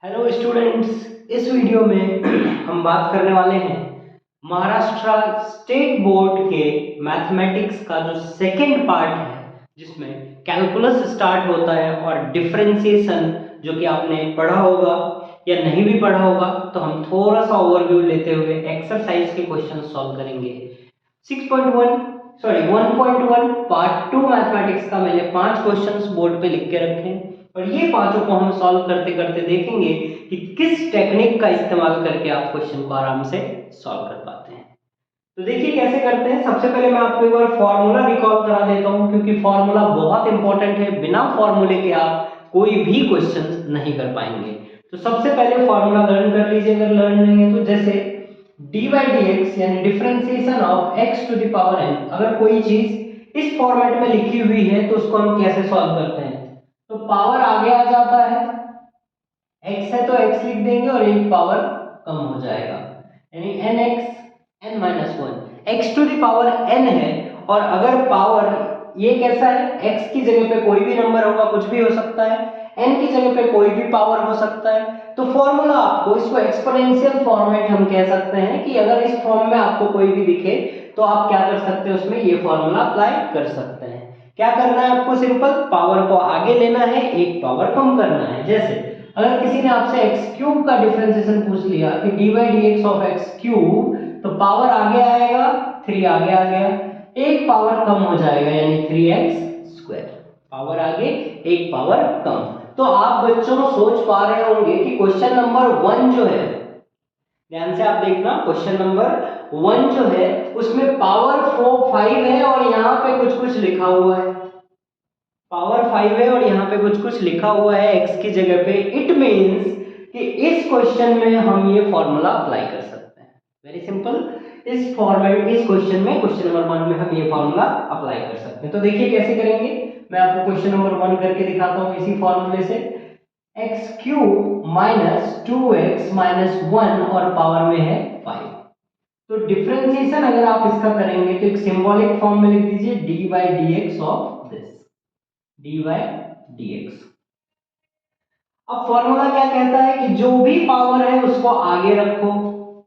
Hello students, इस video में हम बात करने वाले हैं महाराष्ट्र स्टेट बोर्ड के मैथमेटिक्स का जो सेकंड पार्ट है, जिसमें कैलकुलस स्टार्ट होता है और डिफरेंशिएशन जो कि आपने पढ़ा होगा या नहीं भी पढ़ा होगा, तो हम थोड़ा सा ओवरव्यू लेते हुए एक्सरसाइज के क्वेश्चन सॉल्व करेंगे। 1.1 पार्ट 2 मैथमेटिक्स का मैंने 5 क्वेश्चंस बोर्ड पे लिख के रखे हैं और ये पांचों को हम सॉल्व करते करते देखेंगे कि किस टेक्निक का इस्तेमाल करके आप क्वेश्चन को आराम से सॉल्व कर पाते हैं। तो देखिए कैसे करते हैं। सबसे पहले मैं आपको एक बार फॉर्मूला रिकॉल करा देता हूं, क्योंकि फॉर्मूला बहुत इंपॉर्टेंट है। बिना फॉर्मूले के आप कोई भी क्वेश्चन नहीं कर पाएंगे। तो सबसे पहले फॉर्मूला लर्न कर लीजिए अगर लर्न नहीं है तो। जैसे डी बाई डी एक्स यानी differentiation of x to the power n, अगर कोई चीज इस फॉर्मेट में लिखी हुई है तो उसको हम कैसे सॉल्व करते हैं। तो पावर आगे आ जाता है, x है तो x लिख देंगे और एक पावर कम हो जाएगा, यानी nx n minus one. x to the power n है और अगर पावर ये कैसा है, x की जगह पे कोई भी नंबर होगा, कुछ भी हो सकता है, n की जगह पे कोई भी पावर हो सकता है। तो फॉर्मूला आपको इसको एक्सपोनेंशियल फॉर्मेट हम कह सकते हैं कि अगर इस फॉर्म में आपको कोई भी दिखे तो आप क्या कर सकते हैं, उसमें ये फॉर्मूला अप्लाई कर सकते हैं। क्या करना है आपको, सिंपल पावर को आगे लेना है, एक पावर कम करना है। जैसे अगर किसी ने आपसे एक्स क्यूब का डिफरेंशिएशन पूछ लिया कि D by d x of x cube, तो पावर आगे आएगा, 3 आगे आ गया, एक पावर कम हो जाएगा यानी 3x स्क्वायर। पावर आगे एक पावर कम। तो आप बच्चों सोच पा रहे होंगे कि क्वेश्चन नंबर 1 जो है, ध्यान से आप देखना, क्वेश्चन नंबर 1 जो है उसमें पावर 5 है और यहाँ पे कुछ कुछ लिखा हुआ है। पावर 5 है और यहाँ पे कुछ कुछ लिखा हुआ है x की जगह पे। इट मींस कि इस क्वेश्चन में हम ये फॉर्मूला अप्लाई कर सकते हैं। वेरी सिंपल, इस फॉर्मेट, इस क्वेश्चन में, क्वेश्चन नंबर 1 में हम ये फॉर्मूला अप्लाई कर सकते हैं। तो देखिए कैसे करेंगे, मैं आपको क्वेश्चन नंबर 1 करके दिखाता हूँ इसी फॉर्मूले से। X cube minus 2x minus 1 और पावर में है 5। तो डिफरेंशिएशन अगर आप इसका करेंगे तो एक सिंबॉलिक फॉर्म में लिख दीजिए D by d x of this, D by d x. अब फॉर्मूला क्या कहता है कि जो भी पावर है उसको आगे रखो।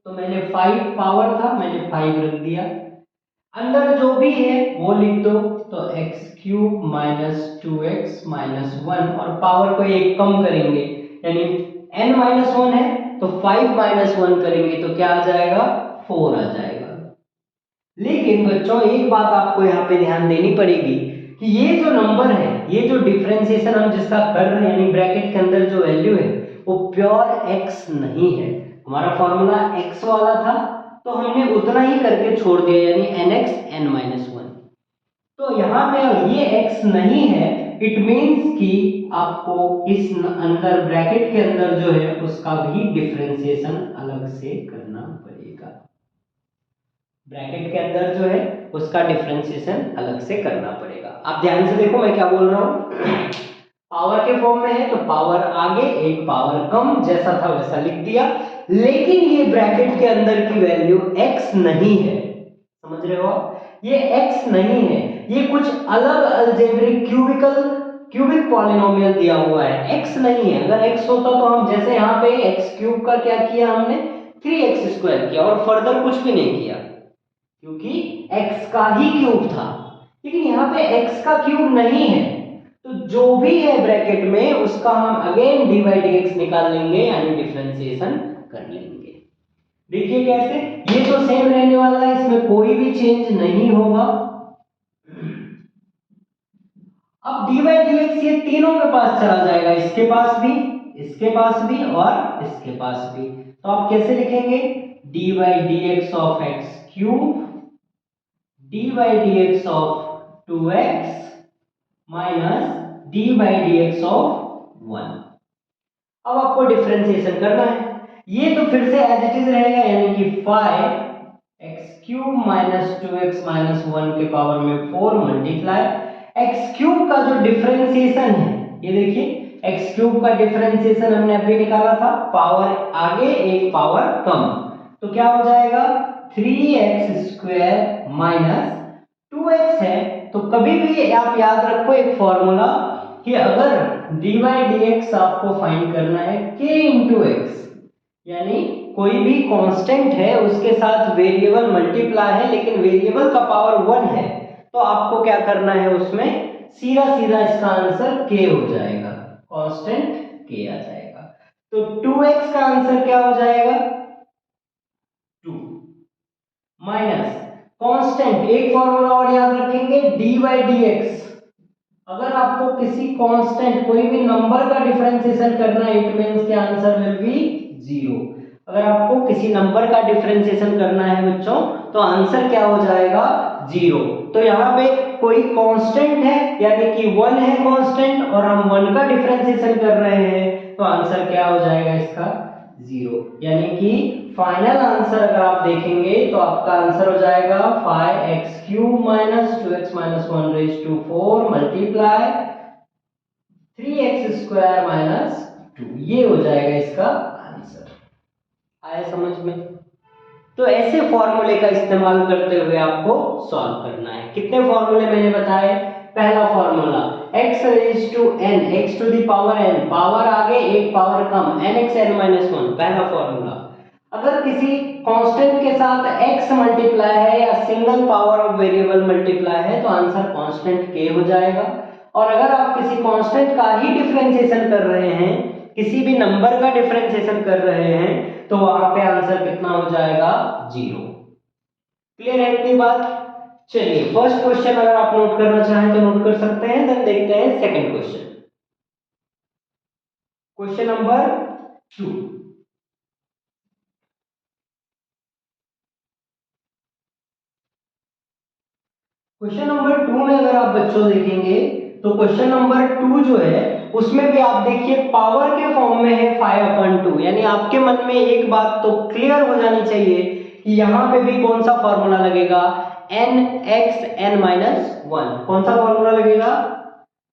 तो मैंने 5 पावर था, मैंने 5 रख दिया। अंदर जो भी है वो लिख दो, तो x cube minus 2x minus 1 और पावर को एक कम करेंगे, यानी n माइनस 1 है तो 5 माइनस 1 करेंगे तो क्या आ जाएगा, 4 आ जाएगा। लेकिन बच्चों एक बात आपको यहाँ पे ध्यान देनी पड़ेगी कि ये जो नंबर है, ये जो डिफरेंशिएशन हम जिसका कर रहे हैं, यानी ब्रैकेट के अंदर जो वैल्यू है वो प्योर x नहीं है। हमारा फॉर्मूला x वाला था तो हमने उतना ही करके छोड़ दिया, यानी nx n माइनस 1। तो यहाँ पे ये x नहीं है, इट मींस कि आपको इस अंदर ब्रैकेट के अंदर जो है उसका भी डिफरेंशिएशन अलग से करना पड़ेगा। ब्रैकेट के अंदर जो है उसका डिफरेंशिएशन अलग से करना पड़ेगा। आप ध्यान से देखो मैं क्या बोल रहा हूं। पावर के फॉर्म में है तो पावर आगे एक पावर कम, जैसा था वैसा लिख दिया। लेकिन ये ब्रैकेट के अंदर की वैल्यू x नहीं है, समझ रहे हो आप? ये x नहीं है, ये कुछ अलग अलजेब्रिक क्यूबिक पॉलिनोमियल दिया हुआ है, x नहीं है। अगर x होता तो हम जैसे यहाँ पे x क्यूब का क्या किया हमने, 3x स्क्वायर किया और फर्दर कुछ भी नहीं किया, क्योंकि x का ही क्यूब था। लेकिन यहाँ पे x का क्यूब नहीं है, तो जो भी है ब्रैकेट में उसका हम again D by d x निकाल लेंगे, यानी डिफरेंशिएशन कर लेंगे। देखिए कैसे, ये तो सेम रहने वाला है, इसमें कोई भी चेंज नहीं होगा। अब डी बाई डी एक्स ये तीनों के पास चला जाएगा, इसके पास भी, इसके पास भी और इसके पास भी। तो आप कैसे लिखेंगे, D by d x of x cube D by d x of 2x minus D by d x of 1। अब आपको डिफरेंशिएशन करना है, ये तो फिर से एज इट इज रहेगा, यानी कि 5x cube minus 2x minus 1 के पावर में 4 मल्टीप्लाई x क्यूब का जो डिफरेंशिएशन है, ये देखिए x क्यूब का डिफरेंशिएशन हमने अभी निकाला था, पावर आगे एक पावर कम, तो क्या हो जाएगा 3x स्क्वायर माइनस 2x है। तो कभी भी आप याद रखो एक फॉर्मूला कि अगर डी बाई डी एक्स आपको फाइंड करना है k इंटू एक्स, यानी कोई भी कांस्टेंट है उसके साथ वेरिएबल मल्टीप्लाई है लेकिन वेरिएबल का पावर 1 है, तो आपको क्या करना है, उसमें सीधा सीधा इसका आंसर k हो जाएगा, कांस्टेंट k आ जाएगा। तो 2x का आंसर क्या हो जाएगा, 2 माइनस कांस्टेंट, एक फॉर्मूला और याद रखेंगे, डी बाई डी एक्स। अगर आपको किसी कांस्टेंट कोई भी नंबर का डिफरेंशिएशन करना है, इट मींस के आंसर विल बी 0। अगर आपको किसी नंबर का डिफरेंशिएशन करना है बच्चों, तो आंसर क्या हो जाएगा, 0। तो यहाँ पे कोई कांस्टेंट है यानी कि 1 है कांस्टेंट, और हम 1 का डिफरेंशिएशन कर रहे हैं, तो आंसर क्या हो जाएगा इसका, 0। यानी कि फाइनल आंसर अगर आप देखेंगे तो आपका आंसर हो जाएगा 5x³ minus 2x minus 1 raise to 4 multiply 3x² minus 2, ये हो जाएगा इसका आंसर। आया समझ में? तो ऐसे फॉर्मूले का इस्तेमाल करते हुए आपको सॉल्व करना है। कितने फॉर्मूले मैंने बताए, पहला formula x raise to n, x to the power n, power आगे एक पावर कम, nxn-1, पहला फॉर्मूला। अगर किसी कांस्टेंट के साथ x मल्टीप्लाई है या single power of variable multiply है, तो आंसर कांस्टेंट k हो जाएगा। और अगर आप किसी कांस्टेंट का ही डिफरेंशिएशन कर रहे हैं, किसी भी नंबर का डिफरेंशिएशन कर रहे हैं, तो वहां पे आंसर कितना हो जाएगा, 0। क्लियर है इतनी बात? चलिए फर्स्ट क्वेश्चन अगर आप नोट करना चाहें तो नोट कर सकते हैं, देन देखते हैं second question. Question number 2। Question number 2 में अगर आप बच्चों देखेंगे तो क्वेश्चन नंबर 2 जो है उसमें भी आप देखिए पावर के फॉर्म में है 5/2, यानी आपके मन में एक बात तो क्लियर हो जानी चाहिए कि यहाँ पे भी कौन सा फॉर्मूला लगेगा, nxn-1। कौन सा फॉर्मूला लगेगा,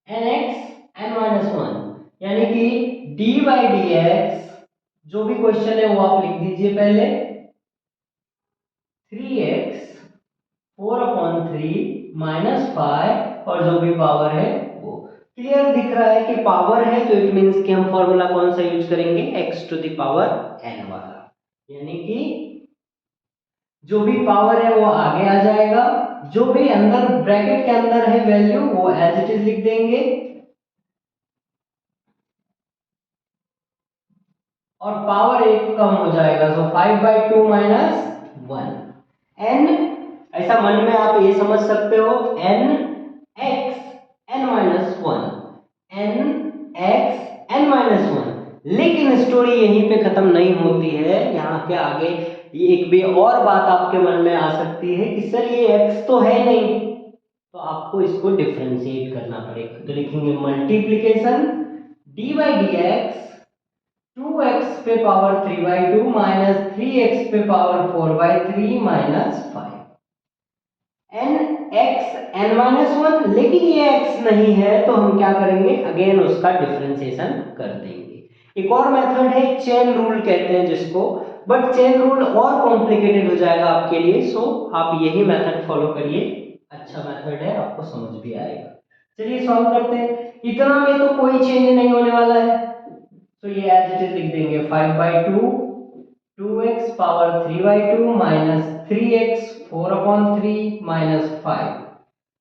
nxn-1, यानी कि d बाई डी एक्स, जो भी क्वेश्चन है वो आप लिख दीजिए पहले, 3x 4/3 माइनस 5, और जो भी पावर है वो क्लियर दिख रहा है कि पावर है, तो इट मींस कि हम फॉर्मूला कौन सा यूज करेंगे, x to the power n वाला, यानी कि जो भी पावर है वो आगे आ जाएगा, जो भी अंदर ब्रैकेट के अंदर है वैल्यू वो एज इट इज लिख देंगे, और पावर एक कम हो जाएगा, सो 5/2 माइनस 1। n ऐसा मन में आप ये समझ सकते हो, n x n-1, n x n-1। लेकिन स्टोरी यहीं पे खत्म नहीं होती है, यहाँ के आगे ये एक भी और बात आपके मन में आ सकती है कि सर ये x तो है नहीं, तो आपको इसको डिफरेंशिएट करना पड़ेगा। तो लिखेंगे multiplication d by d x 2x पे पावर 3/2 माइनस 3x पे पावर 4/3 माइनस 5, n(x)n-1, लेकिन ये x नहीं है तो हम क्या करेंगे, अगेन उसका डिफरेंशिएशन कर देंगे। एक और मेथड है, चेन रूल कहते हैं जिसको, बट चेन रूल और कॉम्प्लिकेटेड हो जाएगा आपके लिए, सो आप यही मेथड फॉलो करिए, अच्छा मेथड है, आपको समझ भी आएगा। चलिए सॉल्व करते हैं। इतना में तो कोई चेंज नहीं होने वाला है, तो ये एज इट इज लिख देंगे 5/2 2x power 3/2 minus 3x 4/3 minus 5।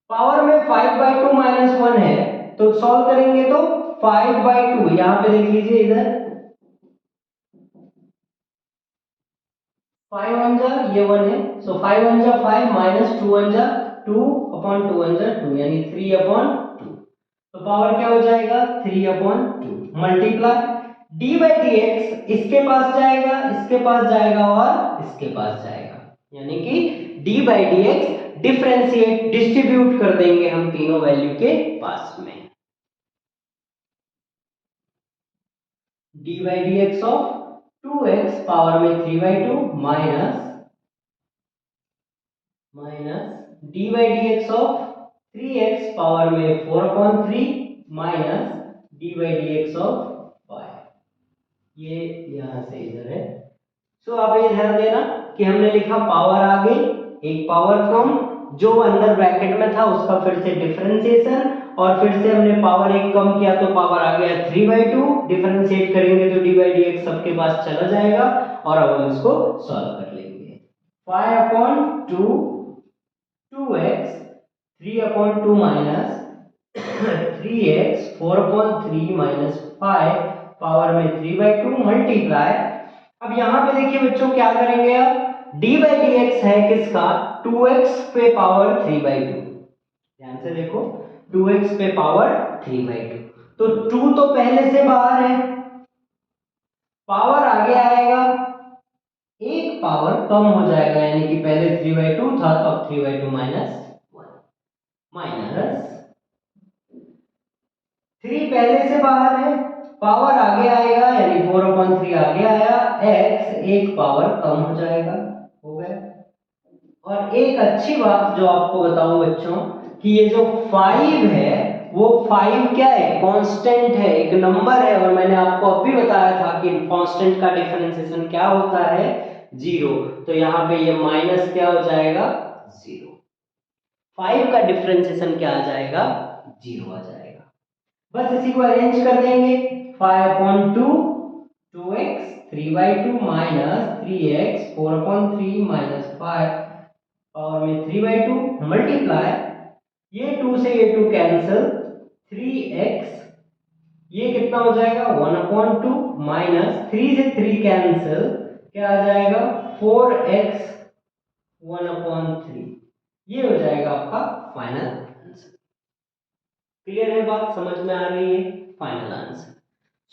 Power में 5/2 माइनस 1 है, तो सॉल्व करेंगे तो 5/2, यहां पे देख लीजिए इधर 5 1 जा ये 1 है, सो 5 1 जा 5 माइनस 2 1 जा 2/2 1 जा 2, यानी 3/2। तो पावर क्या हो जाएगा, 3/2 multiply d by d x, इसके पास जाएगा, इसके पास जाएगा और इसके पास जाएगा, यानी कि d by d x differentiate distribute कर देंगे हम तीनों वैल्यू के पास में, d by d x of 2x power में 3/2 minus d by d x of 3x power में 4/3 minus d by d x of 5, ये यहां से इधर है। सो आप ये ध्यान देना कि हमने लिखा पावर आगे एक पावर कम, जो अंदर ब्रैकेट में था उसका फिर से डिफरेंशिएशन, और फिर से हमने पावर 1 कम किया तो पावर आ गया 3/2, डिफरेंशिएट करेंगे तो d/dx सबके पास चला जाएगा और अब हम इसको सॉल्व कर लेंगे। 5/2 2x 3/2 minus 3x 4/3 minus 5 power में 3/2 मल्टीप्लाई। अब यहाँ पे देखिए बच्चों क्या करेंगे, अब d/dx है किसका, 2x पे पावर 3/2। ध्यान से देखो 2x पे पावर 3/2, तो 2 तो पहले से बाहर है, पावर आगे आएगा, एक पावर कम हो जाएगा, यानी कि पहले 3/2 था तो अब 3/2 माइनस 1 माइनस 3 पहले से बाहर है, पावर आगे आएगा, यानी 4/3 आगे आया, x एक पावर कम हो जाएगा, हो गया। और एक अच्छी बात जो आपको बताऊं बच्चों कि ये जो 5 है वो 5 क्या है, कांस्टेंट है, एक नंबर है, और मैंने आपको अभी बताया था कि कांस्टेंट का डिफरेंशिएशन क्या होता है, 0। तो यहाँ पे ये माइनस क्या हो जाएगा, 0। 5 का डिफरेंशिएशन क्या आ जाएगा, 0 आ जाएगा। बस इसी को अरेंज कर देंगे, 5/2 2x 3/2 minus 3x 4/3 minus 5 power में 3/2 मल्टीप्लाई, ये 2 से ये 2 कैंसिल, 3x ये कितना हो जाएगा 1/2 माइनस 3 से 3 कैंसिल, क्या आ जाएगा 4x 1/3, ये हो जाएगा आपका फाइनल आंसर। क्लियर है बात, समझ में आ रही है, फाइनल आंसर।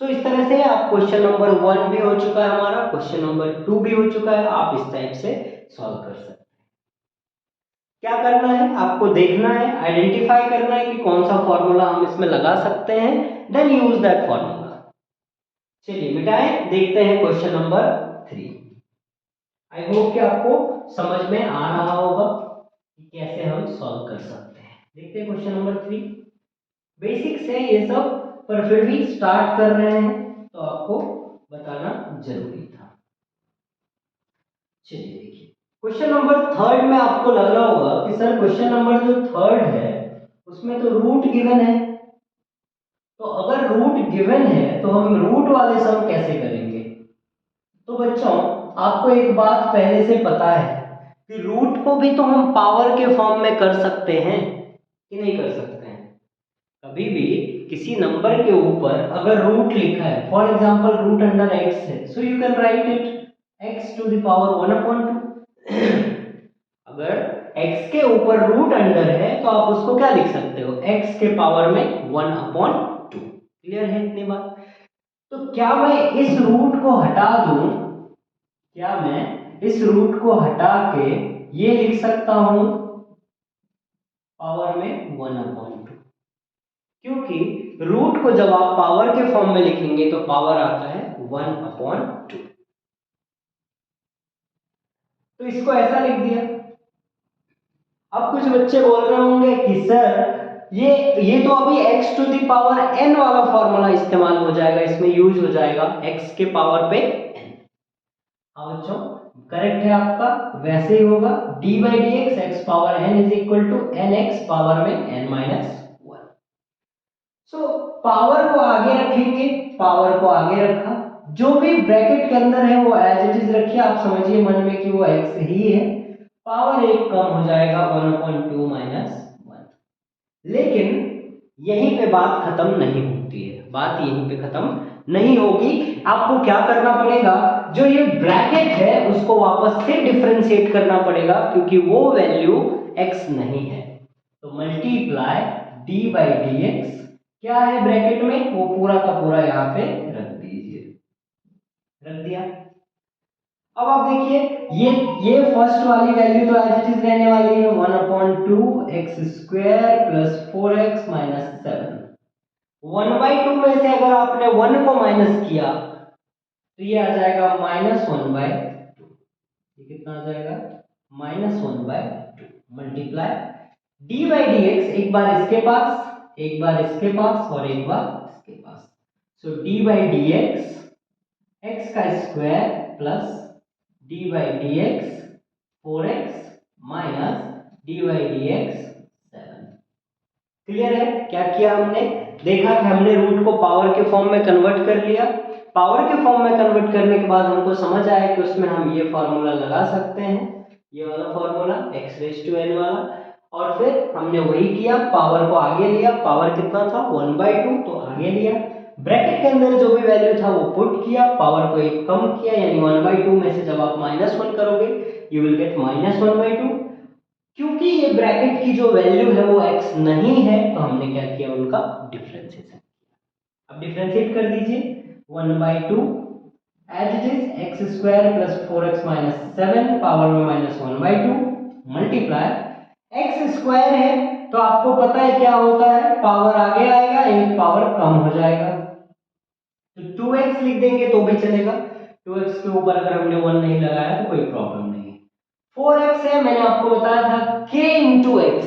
सो इस तरह से आप क्वेश्चन नंबर 1 भी हो चुका है हमारा, क्वेश्चन नंबर 2 भी हो चुका है, आप इस टाइप से सॉल्व कर सकते हैं। क्या करना है, आपको देखना है, आइडेंटिफाई करना है कि कौन सा फॉर्मूला हम इसमें लगा सकते हैं, देन यूज दैट फॉर्मूला। चलिए मिटाएं, देखते हैं क्वेश्चन नंबर 3। आई होप कि आपको समझ में आ रहा होगा कि कैसे हम सॉल्व कर सकते हैं। देखते हैं क्वेश्चन नंबर 3, बेसिक्स है ये सब, पर फिर भी स्टार्ट कर रहे हैं तो आपको बताना जरूरी था। चलिए देखिए क्वेश्चन नंबर 3 में आपको लग रहा होगा कि सर क्वेश्चन नंबर जो 3 है उसमें तो रूट गिवन है, तो अगर रूट गिवन है तो हम रूट वाले सम कैसे करेंगे। तो बच्चों आपको एक बात पहले से पता है कि रूट को भी तो हम पावर के फॉर्म में कर सकते हैं कि नहीं कर सकते हैं। कभी भी किसी नंबर के ऊपर अगर रूट लिखा है, for example root under x है, so you can write it x to the power 1/2। अगर x के ऊपर रूट अंडर है तो आप उसको क्या लिख सकते हो, x के पावर में 1/2। क्लियर है इतनी बात। तो क्या मैं इस रूट को हटा दूं, क्या मैं इस रूट को हटा के ये लिख सकता हूं पावर में 1/2, क्योंकि रूट को जब आप पावर के फॉर्म में लिखेंगे तो पावर आता है 1/2। तो इसको ऐसा लिख दिया। अब कुछ बच्चे बोल रहे होंगे कि सर ये तो अभी x to the power n वाला फॉर्मूला इस्तेमाल हो जाएगा, इसमें यूज हो जाएगा x के पावर पे n। हाँ बच्चों करेक्ट है आपका, वैसे ही होगा, d/dx x power n is equal to nx power में n माइनस 1। सो पावर को आगे रखेंगे, पावर को आगे रखा, जो भी ब्रैकेट के अंदर है वो एज इट इज रखिए, आप समझिए मन में कि वो x ही है, पावर एक कम हो जाएगा 1/2 माइनस 1। लेकिन यहीं पे बात खत्म नहीं होती है, बात यहीं पे खत्म नहीं होगी, आपको क्या करना पड़ेगा, जो ये ब्रैकेट है उसको वापस से डिफरेंशिएट करना पड़ेगा, क्योंकि वो वैल्यू x नहीं है। तो मल्टीप्लाई d/dx क्या है ब्रैकेट में, वो पूरा का पूरा यहाँ पे रख दीजिए, रख दिया। अब आप देखिए ये फर्स्ट वाली वैल्यू तो एज इट इज रहने वाली है 1/2 x² प्लस 4x माइनस 7। 1/2 में से अगर आपने 1 को माइनस किया तो ये आ जाएगा -1/2। ये कितना आ जाएगा -1/2 मल्टीप्लाई d/dx, एक बार इसके पास, एक बार इसके पास और एक बार इसके पास। सो d/dx x का square plus d/dx 4x minus d/dx 7। Clear है? क्या किया हमने? देखा कि हमने रूट को पावर के फॉर्म में कन्वर्ट कर लिया। पावर के फॉर्म में कन्वर्ट करने के बाद हमको समझ आया कि उसमें हम ये फॉर्मूला लगा सकते हैं, ये वाला फॉर्मूला x⁴n वाला, और फिर हमने वही किया, पावर को आगे लिया। पावर कितना था? 1/2, तो आगे लिया। ब्रैकेट के अंदर जो भी वैल्यू था वो पुट किया, पावर को एक कम किया, यानी 1/2 में से जब आप -1 करोगे यू विल गेट -1/2। क्योंकि ये ब्रैकेट की जो वैल्यू है वो x नहीं है, तो हमने क्या किया? उनका डिफरेंशिएशन किया। अब डिफरेंशिएट कर दीजिए। 1/2 as it is x² + 4x - 7 power में -1/2 मल्टीप्लाई x² है तो आपको पता है क्या होता है, पावर आगे आएगा, एक पावर कम हो जाएगा, तो 2x लिख देंगे तो भी चलेगा। 2x के ऊपर अगर हमने 1 नहीं लगाया तो कोई प्रॉब्लम नहीं है। 4x है, मैंने आपको बताया था k × x,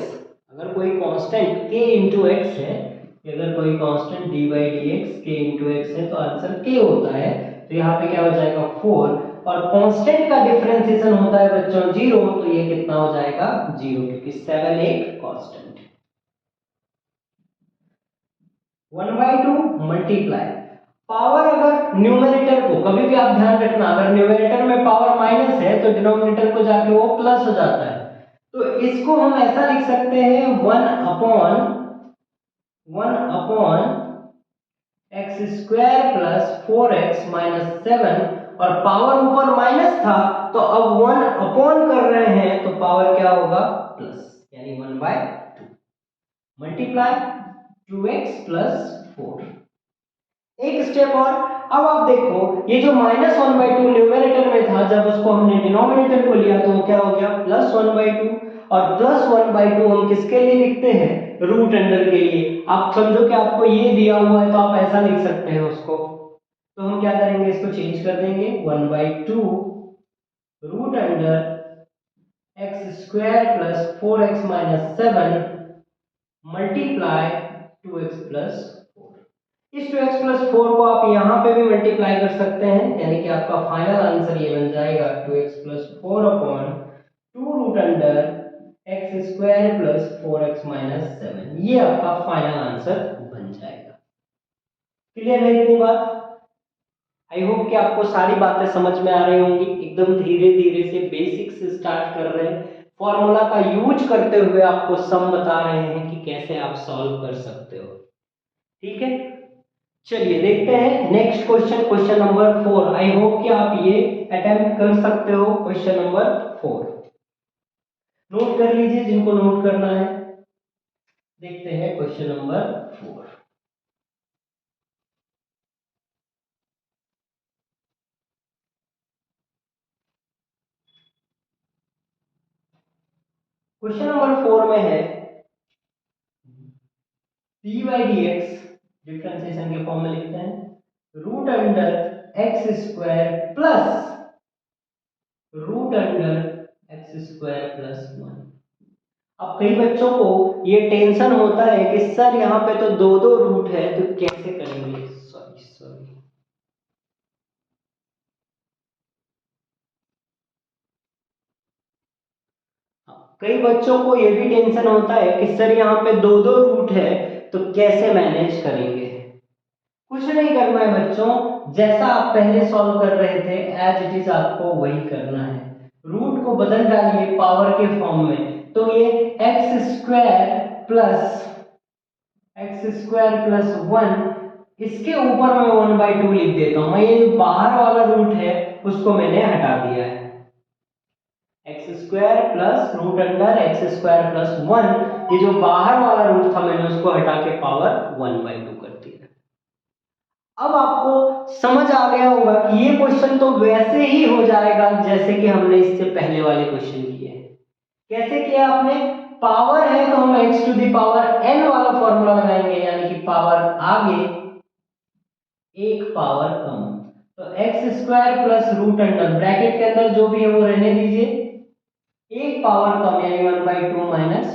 अगर कोई कांस्टेंट k × x है, अगर कोई कांस्टेंट dy/dx k × x है तो आंसर k होता है, तो यहाँ पे क्या हो जाएगा 4, और कांस्टेंट का डिफरेंशिएशन होता है बच्चों 0, तो ये कितना हो जाएगा 0, क्योंकि 7 एक कांस्टेंट है। 1/2 मल्टीप्लाई पावर, अगर न्यूमरेटर को कभी भी आप ध्यान रखना, अगर न्यूमरेटर में पावर माइनस है तो डिनोमिनेटर को जाके वो प्लस हो जाता है, तो इसको हम ऐसा लिख सकते हैं 1/(x² + 4x - 7, और पावर ऊपर माइनस था तो अब 1 कर रहे हैं तो पावर क्या होगा? प्लस, यानी 1/2 मल्टीप्लाई 2x + 4। एक स्टेप और, अब आप देखो ये जो -1/2 न्यूमरेटर में था, जब उसको हमने डिनोमिनेटर को लिया तो वो क्या हो गया? +1/2, और +1/2 हम किसके लिए लिखते हैं? रूट अंडर के लिए। आप समझो कि आपको ये दिया हुआ है तो आप ऐसा लिख सकते हैं उसको, तो हम क्या करेंगे? इसको चेंज कर देंगे, 1/2 root under x² + 4x - 7 multiply 2x + 4। इस 2x + 4 को आप यहाँ पे भी मल्टीप्लाई कर सकते हैं, यानी कि आपका फाइनल आंसर ये बन जाएगा 2x + 4/2 root under x² + 4x - 7। ये आपका फाइनल आंसर बन जाएगा। क्लियर है इतनी बात? आई होप कि आपको सारी बातें समझ में आ रही होंगी। एकदम धीरे धीरे से बेसिक से स्टार्ट कर रहे हैं, फॉर्मूला का यूज करते हुए आपको सम बता रहे हैं कि कैसे आप सॉल्व कर सकते हो। ठीक है, चलिए देखते हैं next question, question number 4। I hope कि आप ये अटेम्प्ट कर सकते हो। क्वेश्चन नंबर 4 नोट कर लीजिए जिनको नोट करना है। देखते हैं क्वेश्चन नंबर 4। क्वेश्चन नंबर 4 में है dy/dx, डिफरेंशिएशन के फॉर्म में लिखते हैं root under x² plus root under x² + 1। अब कई बच्चों को ये टेंशन होता है कि सर यहाँ पे तो दो दो रूट है तो कैसे करेंगे? सॉरी कई बच्चों को ये भी टेंशन होता है कि सर यहाँ पे दो दो रूट है तो कैसे मैनेज करेंगे? कुछ नहीं करना है बच्चों, जैसा आप पहले सॉल्व कर रहे थे एज इट इज आपको वही करना है। रूट को बदल डालिए पावर के फॉर्म में, तो ये x² + 1, इसके ऊपर मैं 1/2 लिख देता हूं। मैं ये जो बाहर वाला रूट है उसको मैंने हटा दिया है, x² + रूट अंडर x² + 1, ये जो बाहर वाला रूट था मैंने उसको हटा के पावर 1/2 कर दिया। अब आपको समझ आ गया होगा कि ये क्वेश्चन तो वैसे ही हो जाएगा जैसे कि हमने इससे पहले वाले क्वेश्चन किए हैं। कैसे किया आपने? पावर है तो हम x⁴n वाला फॉर्मूला लगाएंगे, यानी कि पावर आगे एक पावर कम, तो x² + रूट अंडर, ब्रैकेट के अंदर जो भी है वो रहने दीजिए, एक पावर कम यानी 1/2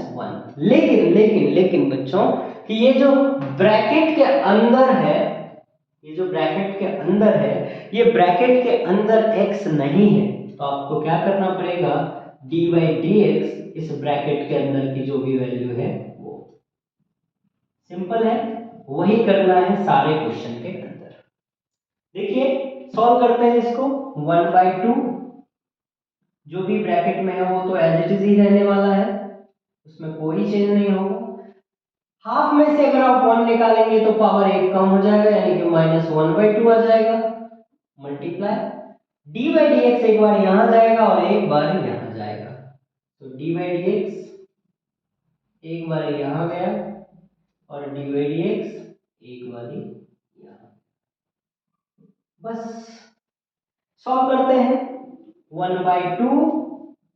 - 1। लेकिन बच्चों कि ये जो ब्रैकेट के अंदर है, ये जो ब्रैकेट के अंदर है, ये ब्रैकेट के अंदर x नहीं है, तो आपको क्या करना पड़ेगा? dy/dx इस ब्रैकेट के अंदर की जो भी वैल्यू है वो। सिंपल है, वही करना है सारे क्वेश्चन के अंदर। देखिए सॉल्व करते हैं इसको। 1/2 जो भी ब्रैकेट में है वो तो एज इट इज ही रहने वाला है, उसमें कोई चेंज नहीं होगा। हाफ में से अगर आप 1 निकालेंगे तो पावर 1 कम हो जाएगा, यानी कि -1/2 आ जाएगा। मल्टीप्लाई d/dx एक बार यहां जाएगा और एक बार यहां जाएगा, तो d/dx एक बार यहां गया और d/dx एक बार यहां। बस सॉल्व करते हैं। 1/2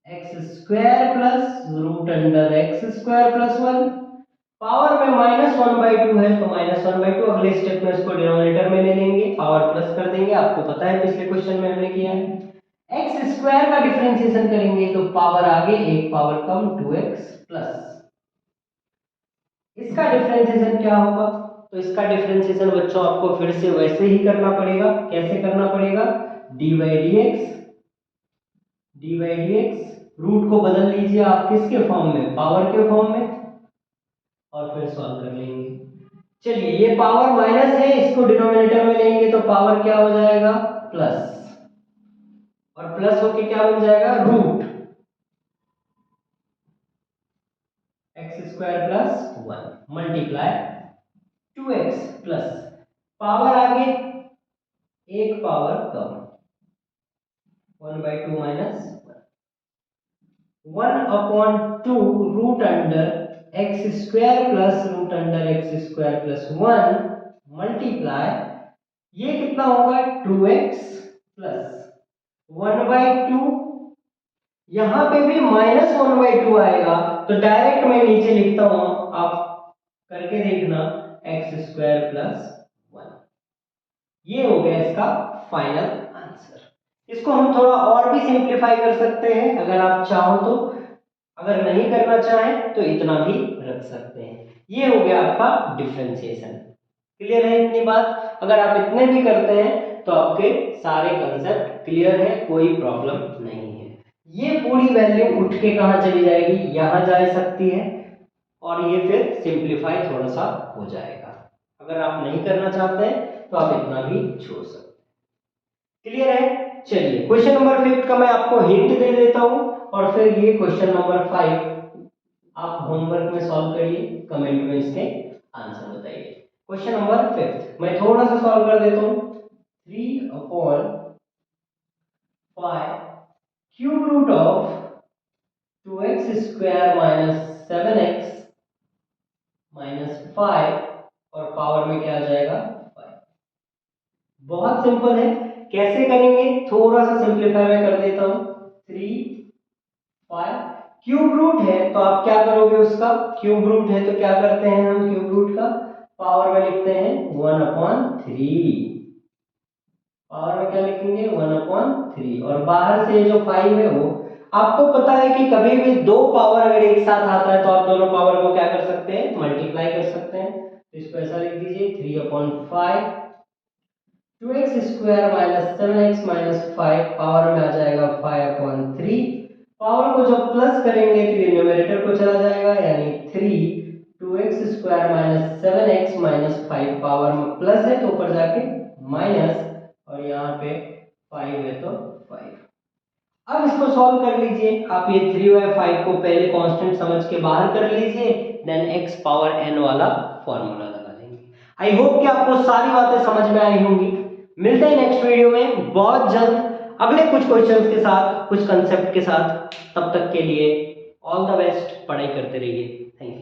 x² plus root under x² plus 1, power में -1/2 है तो -1/2, अगले स्टेप में इसको डिनोमिनेटर में ले लेंगे, पावर प्लस कर देंगे। आपको पता है पिछले क्वेश्चन में हमने किया है। x² का डिफरेंशिएशन करेंगे तो पावर आगे एक पावर कम 2x प्लस, इसका डिफरेंशिएशन क्या होगा? तो इसका डिफरेंशिएशन बच्चों आपको फिर से वैसे ही करना पड़ेगा। कैसे करना पड़ेगा? d/dx रूट को बदल लीजिए आप किसके फॉर्म में? पावर के फॉर्म में, और फिर सॉल्व कर लेंगे। चलिए ये पावर माइनस है, इसको डिनोमिनेटर में लेंगे तो पावर क्या हो जाएगा? प्लस, और प्लस होके क्या बन जाएगा? Root x² plus 1 multiply 2x plus, power आगे एक पावर कम 1/2 minus 1/2 root under x² plus root under x² plus 1 multiply, ये कितना होगा? 2x प्लस 1/2, यहां पे भी -1/2 आएगा, तो डायरेक्ट मैं नीचे लिखता हूं, आप करके देखना, x² प्लस 1। ये हो गया इसका फाइनल आंसर। इसको हम थोड़ा और भी सिंप्लीफाई कर सकते हैं अगर आप चाहो तो, अगर नहीं करना चाहें तो इतना भी रख सकते हैं। ये हो गया आपका डिफरेंशिएशन। क्लियर है इतनी बात? अगर आप इतने भी करते हैं तो आपके सारे कंसेप्ट क्लियर है, कोई प्रॉब्लम नहीं है। ये पूरी वैल्यू उठ के कहां चली जाएगी? यहां जा सकती है, और ये फिर सिंप्लीफाई थोड़ा सा हो जाएगा। अगर आप नहीं करना चाहते हैं तो आप इतना भी छोड़ सकते हैं। क्लियर है? चलिए क्वेश्चन नंबर 5 का मैं आपको हिंट दे देता हूं, और फिर ये क्वेश्चन नंबर 5 आप होमवर्क में सॉल्व करिए, कमेंट में इसके आंसर बताइए। क्वेश्चन नंबर 5 मैं थोड़ा सा सॉल्व कर देता हूं। 3/5 cube root of 2x² minus 7x minus 5, और पावर में क्या आ जाएगा? 5। बहुत सिंपल है, कैसे करेंगे? थोड़ा सा सिंप्लीफाई में कर देता हूं। 3/5 क्यूब रूट है तो आप क्या करोगे? उसका क्यूब रूट है तो क्या करते हैं हम? क्यूब रूट का पावर में लिखते हैं 1/3, पावर में क्या लिखेंगे? 1/3, और बाहर से जो 5 है वो, आपको पता है कि कभी भी दो पावर अगर एक साथ आता है तो आप दोनों पावर को क्या कर सकते हैं? मल्टीप्लाई कर सकते हैं। तो इसको ऐसा लिख दीजिए 3/5 2x² minus 7x minus 5, power में आ जाएगा 5/3। पावर को जब प्लस करेंगे तो ये न्यूमरेटर को चला जाएगा, यानी 3 2x² minus 7x minus 5, power में प्लस है तो ऊपर जाके माइनस, और यहाँ पे 5 है तो 5। अब इसको सॉल्व कर लीजिए आप। ये 3/5 को पहले कांस्टेंट समझ के बाहर कर लीजिए, देन x पावर n वाला फॉर्मूला लगा लेंगे। आई होप कि आपको सारी बातें समझ में आई होंगी। मिलते हैं नेक्स्ट वीडियो में बहुत जल्द अगले कुछ क्वेश्चंस के साथ, कुछ कंसेप्ट के साथ। तब तक के लिए ऑल द बेस्ट, पढ़ाई करते रहिए। Thank you.